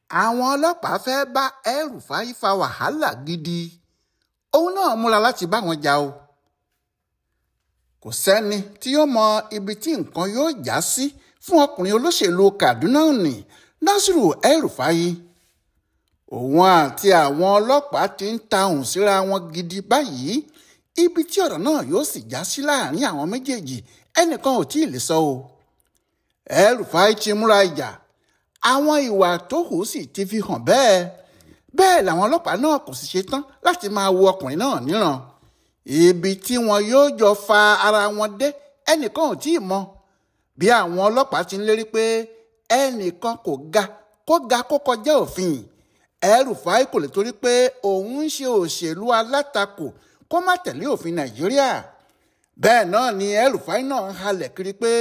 àwọn ọlọ́pàá fẹ́ bá El-Rufai fa wàhálà gidi òun náà múra láti bá wọn jà o. kò sẹ́ni tí yóò mọ ibi tí nǹkan yóò já sí fún ọkùnrin olóṣèlú Kaduna ní Nasiru El-Rufai. òun àti àwọn ọlọ́pàá ti ń tahùn síra wọn gidi báyìí. ibi tí ọ̀rọ̀ náà yóò sì já sí láàrin àwọn méjèèjì ẹnìkan ò tí ì lè sọ o. El-Rufai ti múra ìjà, àwọn ìwà tó hù sì ti fi hàn bẹ́ẹ̀ làwọn ọlọ́pàá náà kò sì ṣetán láti máa wo ọkùnrin náà níran. ibi tí wọn yóò jọ fa ara wọn dé ẹnìkan ò tí ì mọ̀. bí àwọn ọlọ́pàá ti ń lérí pé ẹnìkan kò ga kó kọjá òfin, El-Rufai kò lè torí pé òun ń ṣe òṣèlú alátakò kó má tẹ̀lé òfin Nàìjíríà. bẹ́ẹ̀ náà ni El-Rufai náà ń halẹ̀ kiri pé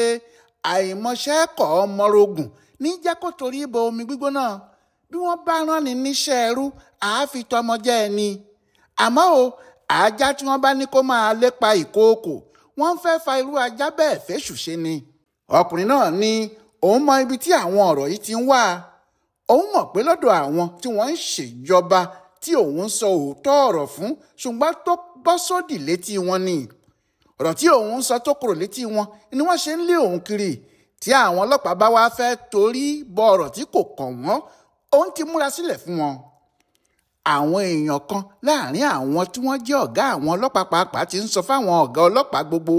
àìmọṣẹ́ kọ̀ ọmọrogùn ní jẹ́ kó torí bọ omi gbígbóná. bí wọ́n bá rán ni níṣẹ́ ẹrú àáfi tọmọ jẹ́ ẹni. àmọ́ o ajá tí wọ́n bá ní kó máa lépa ìkookò wọ́n fẹ́ fa irú ajá bẹ́ẹ̀ fẹ́ṣù ṣe ni. ọkùnrin náà ní òun mọ ibi tí àwọn ọ̀rọ̀ yìí ti ń wá. òun mọ̀ pé lọ́dọ̀ àwọn tí wọ́n ń ṣèjọba tí òun ń sọ òótọ́ ọ̀rọ̀ fún ṣùgbọ́n tó bọ́ sódì létí wọn ni. ọ̀rọ̀ tí òun ń sọ tó kúrò létí wọn ni wọ́n ṣe ń lé òun kiri. tí àwọn ọlọ́pàá bá wá fẹ́ torí bọ ọ̀rọ̀ tí kò kàn wọ́n, òun ti múra sílẹ̀ fún wọn. àwọn èèyàn kan láàrin àwọn tí wọ́n jẹ́ ọ̀gá àwọn ọlọ́pàá pàápàá ti ń sọ fáwọn ọ̀gá ọlọ́pàá gbogbo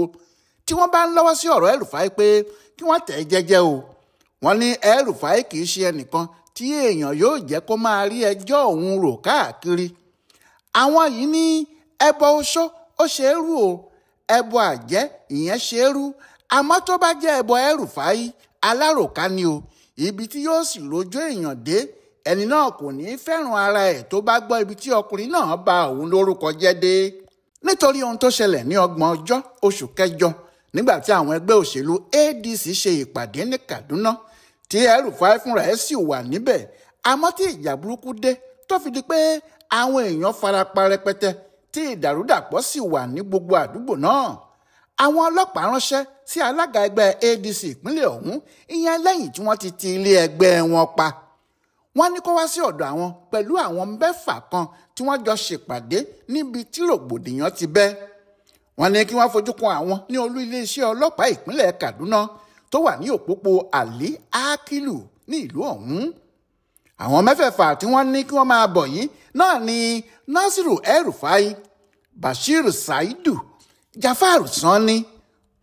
tí wọ́n bá ń lọ́wọ́ sí ọ̀rọ̀ El-Rufai pé kí wọ́n tẹ̀ ẹ́ jẹ́jẹ́ o. wọ́n ní El-Rufai kì í ṣe ẹnìkan tí èèyàn yóò jẹ́ kó máa rí ẹjọ́ òun rò káàkiri. àwọn yìí ní ẹbọ oṣó ó ṣe é rú o, ẹbọ àjẹ́ ìyẹn ṣe é rú, àmọ́ tó bá jẹ́ ẹbọ El-Rufai aláròká ni o. ibi tí yóò sì rojọ́ èèyàn dé ẹni náà kò ní í fẹ́ràn ara ẹ̀ tó bá gbọ́ ibi tí ọkùnrin náà bà òun lórúkọ jẹ́ dé. nítorí ohun tó ṣẹlẹ̀ ní 30 ọjọ́ oṣù kẹjọ nígbà tí àwọn ẹgbẹ́ òṣèlú ADC ṣe ìpàdé ní Kaduna tí El-Rufai fúnra ẹ̀ sì wà níbẹ̀, àmọ́ tí ìjà burúkú dé tó fi di pé àwọn èèyàn farapa rẹpẹtẹ tí ìdàrúdàpọ̀ sì wà ní gbogbo àdúgbò náà. àwọn ọlọ́pàá ránṣẹ́ sí alága ẹgbẹ́ ADC ìpínlẹ̀ ọ̀hún, ìyẹn lẹ́yìn tí wọ́n ti ti ilé ẹgbẹ́ wọn pa. wọ́n ní kó wá sí ọ̀dọ̀ àwọn pẹ̀lú àwọn 6 kan tí wọ́n jọ ṣèpàdé níbi tí rògbòdìyàn ti bẹ́. wọ́n ní kí wọ́n fojú kan àwọn ní olú iléeṣẹ́ ọlọ́pàá ìpínlẹ̀ Kaduna tó wà ní òpópó Ali Akilu ní ìlú ọ̀hún. àwọn 6 tí wọ́n ní kí wọ́n máa bọ̀ yìí náà ni Nasiru El-Rufai, Bashir Saidu, Jafaru Sani,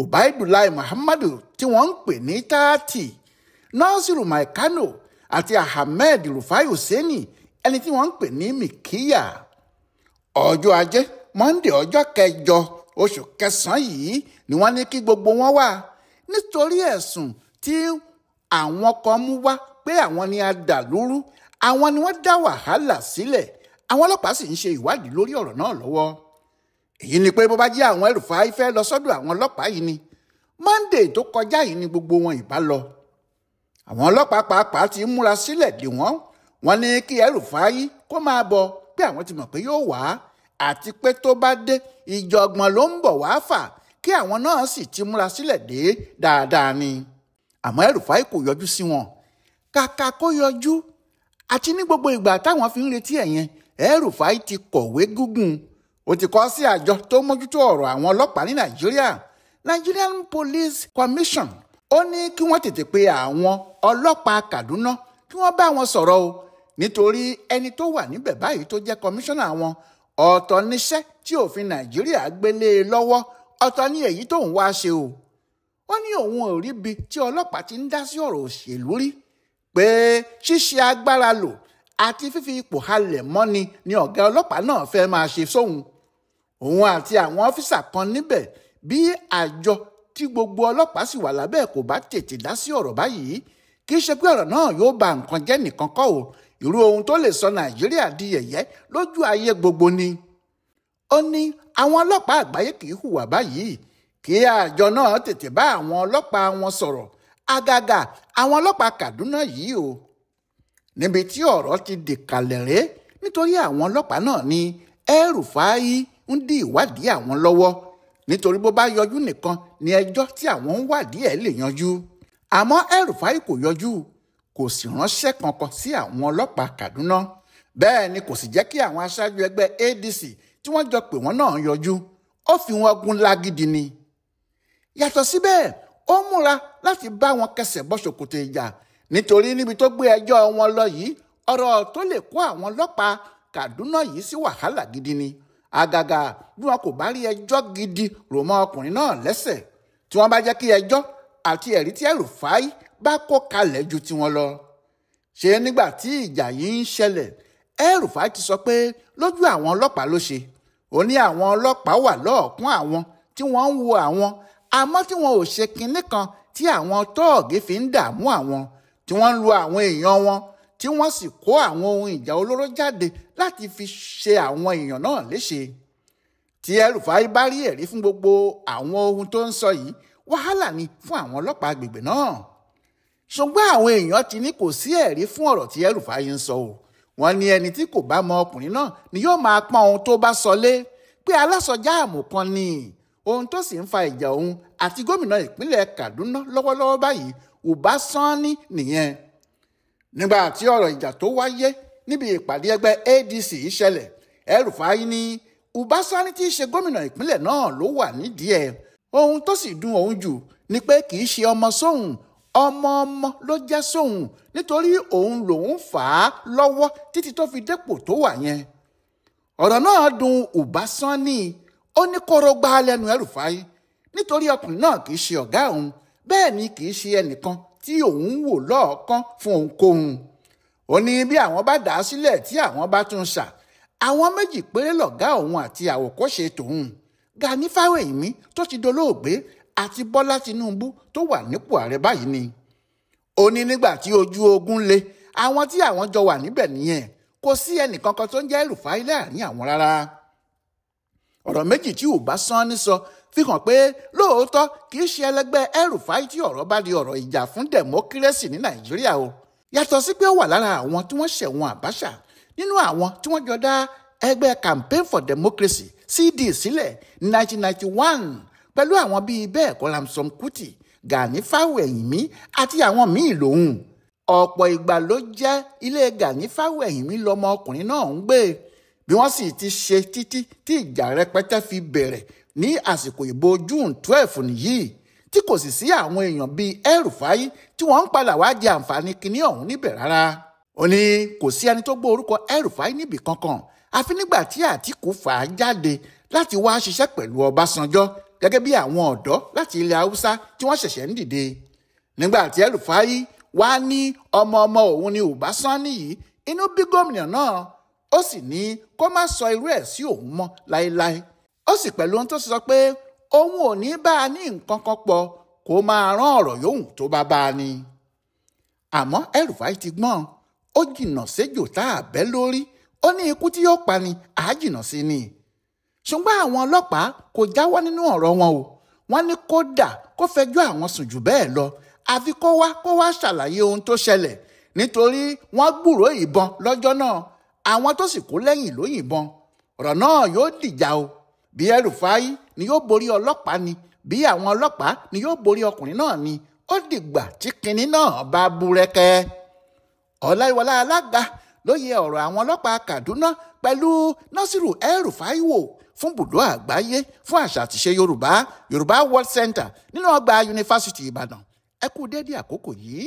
Ubaidullah Muhammadu tí wọ́n ń pè ní 30, Nasiru Maikano àti Ahmed Rufai Hussaini ẹni tí wọ́n ń pè ní Mikiya. ọjọ́ ajé Monday ọjọ́ 8 oṣù kẹsàn-án yìí ni wọ́n ní kí gbogbo wọn wá nítorí ẹ̀sùn tí àwọn kan mú wá pé àwọn ni adàlúrú, àwọn ni wọ́n dá wàhálà sílẹ̀. àwọn ọlọ́pàá sì ń ṣe ìwádìí lórí ọ̀rọ̀ náà lọ́wọ́. èyí ni pé bó bá jẹ́ àwọn El-Rufai fẹ́ lọ sọ́dọ̀ àwọn ọlọ́pàá yìí ni Monday tó kọjá yìí ni gbogbo wọn ìbá lọ. àwọn ọlọ́pàá pàápàá ti ń múra sílẹ̀ dè wọ́n. wọ́n ní kí El-Rufai kó máa bọ̀ pé àwọn ti mọ̀ pé yóò wá àti pé tó bá dé ìjọ̀gbọ̀n ló ń bọ̀ wá fà kí àwọn náà sì ti múra sílẹ̀ dé dáadáa ni. àmọ́ El-Rufai kò yọjú sí wọn. kàkà kó yọjú àti ní gbogbo ìgbà táwọn fi ń retí ẹ̀yẹn El-Rufai ti kọ̀wé gúngùn. ó ti kọ sí àjọ tó mójútó ọ̀rọ̀ àwọn ọlọ́pàá ní Nàìjíríà, Nigerian Police Commission. ó ní kí wọ́n tètè pe àwọn ọlọ́pàá Kaduna kí wọ́n bá wọn sọ̀rọ̀ o, nítorí ẹni tó wà níbẹ̀ báyìí tó jẹ́ kọmíṣánná wọn ọ̀tọ̀ níṣẹ́ tí òfin Nàìjíríà gbélé e lọ́wọ́, ọ̀tọ̀ ní èyí tóun wá ṣe o. ó ní òun ò rí bi tí ọlọ́pàá ti ń dá sí ọ̀rọ̀ òṣèlú rí, pé ṣíṣe agbára lò àti fífi ipò halẹ̀ mọ́ni ni ọ̀gá ọlọ́pàá náà fẹ́ máa ṣe sóhun. òun àti àwọn ọ́físà kan níbẹ̀ bí àjọ tí gbogbo ọlọ́pàá sì wà lábẹ́ kò bá tètè dá sí ọ̀rọ̀ báyìí, kì í ṣe pé ọ̀rọ̀ náà yóò ba nǹkan jẹ́ nìkan kọ́ o, irú ohun tó lè sọ Nàìjíríà di yẹ̀yẹ́ lójú ayé gbogbo ni. ó ní àwọn ọlọ́pàá àgbáyé kì í hùwà báyìí, kí àjọ náà tètè bá àwọn ọlọ́pàá wọn sọ̀rọ̀, àgàgà àwọn ọlọ́pàá Kaduna yìí o. níbi tí ọ̀rọ̀ ti dìkàlẹ̀ rèé nítorí àwọn ọlọ́pàá náà ní El-Rufai ń dí ìwádìí àwọn lọ́wọ́, nítorí bó bá yọjú nìkan ni ẹjọ́ tí àwọn ń wádìí ẹ̀ lè yanjú. àmọ́ El-Rufai kò yọjú, kò sì ránṣẹ́ kankan sí àwọn ọlọ́pàá Kaduna. Bẹ́ẹ̀ ni kò sì jẹ́ kí àwọn aṣáájú ẹgbẹ́ ADC tí wọ́n jọ pé wọ́n náà yọjú. Ó fi wọn gún lágídí ni. Yàtọ̀ síbẹ̀, ó múra láti bá wọn kẹsẹ̀ bọ́ ṣòkòtò ìjà nítorí níbi tó gbé ẹjọ́ wọn lọ yìí, ọ̀rọ̀ tó lè kó àwọn ọlọ́pàá Kaduna yìí sí wàhálà gidi ni. Àgàgà bí wọn kò bá rí ẹjọ́ gidi rò mọ́ ọkùnrin náà lẹ́sẹ̀, tí wọ́n bá jẹ́ kí ẹjọ́ àti ẹ̀rí tí El-Rufai bá kó kalẹ̀ ju tiwọn lọ. Ṣé nígbà tí ìjà yìí ń ṣẹlẹ̀, El-Rufai ti sọ pé lójú àwọn ọlọ́pàá ló ṣe. Ó ní àwọn ọlọ́pàá wà lọ́ọ̀kún àwọn tí wọ́n ń wo àwọn, àmọ́ tí wọn ò ṣe kinní kan tí àwọn tóògì fi ń dààmú àwọn, tí wọ́n ń lu àwọn èèyàn wọn, tí wọ́n sì kó àwọn ohun ìjà olóró jáde láti fi ṣe àwọn èèyàn náà léṣe. Tí El-Rufai bá rí ẹ̀rí fún gbogbo àwọn ohun tó ń sọ yìí, wàhálà ni fún àwọn ọlọ́pàá agbègbè náà. Ṣùgbọ́n àwọn èèyàn ti ní kò sí ẹ̀rí fún ọ̀rọ̀ tí El-Rufai ń sọ o. Wọ́n ní ẹni tí kò bá mọ ọkùnrin náà ni yóò máa pọ́n ohun tó bá sọ lé, pé alásọjáàmù kan ni ohun tó sì ń fa ìjà òun àti gómìnà ìpínlẹ̀ Kaduna lọ́wọ́lọ́wọ́ báyìí Uba Sani nìyẹn. Nígbà tí ọ̀rọ̀ ìjà tó wáyé níbi ìpàdé ẹgbẹ́ ADC ṣẹlẹ̀, El-Rufai ní Uba Sani tí í ṣe gómìnà ìpínlẹ̀ náà ló wà nídìí ẹ̀. Ohun tó sì dùn òun jù ni pé kì í ṣe ọmọ sóhun, ọmọ ló jẹ́ sóhun, nítorí òun lòun fà á lọ́wọ́ títí tó fi dépò tó wà yẹn. Ọ̀rọ̀ náà dùn Uba Sani. Ó ní kóró gbá lẹ́nu El-Rufai nítorí ọkùnrin náà kì í ṣe ọ̀gá òun, bẹ́ẹ̀ ni kì í ṣe ẹnìkan tí òun wò lọ́ọ̀kan fún ohunkóhun. Ó ní bí àwọn bá dà á sílẹ̀ tí àwọn bá tún ṣà, àwọn méjì péré lọ̀gá òun àti àwòkọ́ṣe tòun, Gani Fáwẹ̀hìnmí tó ti dolóògbé àti Bọ́lá Tinubu tó wà nípò ààrẹ báyìí ni. Ó ní nígbà tí ojú ogun le, àwọn tí àwọn jọ wà níbẹ̀ nìyẹn, kò sí ẹnìkankan tó ń jẹ́ El-Rufai láàrin àwọn rárá. Ọ̀rọ̀ méjì tí Uba Sani sọ fi hàn pé lóòótọ́ kì í ṣe ẹlẹgbẹ́ El-Rufai tí ọ̀rọ̀ bá di ọ̀rọ̀ ìjà fún democracy ní Nàìjíríà o. Yàtọ̀ sí pé ó wà lára àwọn tí wọ́n ṣẹ̀wọ̀n Abacha, nínú àwọn tí wọ́n jọ dá ẹgbẹ́ Campaign for Democracy CD sílẹ̀ ní 1991 pẹ̀lú àwọn bíi bẹ́ẹ̀ kọ́ Ramson Kuti, Gani Fáwẹ̀hìnmí àti àwọn míì lòun. Ọ̀pọ̀ ìgbà ló jẹ́ ilé Gani Fáwẹ̀hìnmí lọmọ ọkùnrin náà ń gbé, bí wọ́n sì ti ṣe títí tí ìjà rẹpẹtẹ fi bẹ̀rẹ̀ ní àsìkò ìbò June 12 nìyí, tí kò sì sí àwọn èèyàn bíi El-Rufai tí wọ́n ń padà wá jẹ àǹfààní kinní ọ̀hún níbẹ̀ rárá. Ó ní kò sí ẹni tó gbọ́ orúkọ El-Rufai níbì kankan àfi nígbà tí Àtíkù fà á jáde láti wá ṣiṣẹ́ pẹ̀lú Ọbásanjọ́ gẹ́gẹ́ bí àwọn ọ̀dọ́ láti ilẹ̀ Haúsá tí wọ́n ṣẹ̀ṣẹ̀ ń dìde. Nígbà tí El-Rufai wá ní ọmọ òun ni Uba Sani yìí, inú bí gómìnà náà, ó sì ní kó má sọ irú ẹ̀ sí òun mọ́ láéláé. Ó sì pẹ̀lú ohun tó sọ pé òun ò ní bá a ní nǹkan kan pọ̀, kó máa rán ọ̀rọ̀ yòówù tó bá bá a ní. Àmọ́ El-Rufai ti gbọ́n, ó jìnnà séjò tá a bẹ́ lórí, ó ní ikú tí yóò pa ni àá jìnnà sí ni. Ṣùgbọ́n àwọn ọlọ́pàá kò jáwọ́ nínú ọ̀rọ̀ wọn o. Wọ́n ní kódà kó fẹjọ́ àwọn sùn jù bẹ́ẹ̀ lọ, àfi kó wá ṣàlàyé ohun tó ṣẹlẹ̀, nítorí wọ́n gbúròó ìbọn lọ́jọ́ náà, àwọn tó sì kó lẹ́yìn ló yìnbọn. Ọ̀rọ̀ náà yóò dìjà o. Bí El-Rufai ni yóò borí ọlọ́pàá ni, bí àwọn ọlọ́pàá ni yóò borí ọkùnrin náà ni, ó dìgbà tí kinní náà bá búrẹ́kẹ́. Ọláyíwọlá Alága ló yẹ ọ̀rọ̀ àwọn ọlọ́pàá Kaduna pẹ̀lú Nasiru El-Rufai wò fún Bùdó Àgbáyé fún àṣà àtìṣe Yorùbá World Center nínú ọgbà Yunifásitì Ìbàdàn. Ẹ kú dédé àkókò yìí.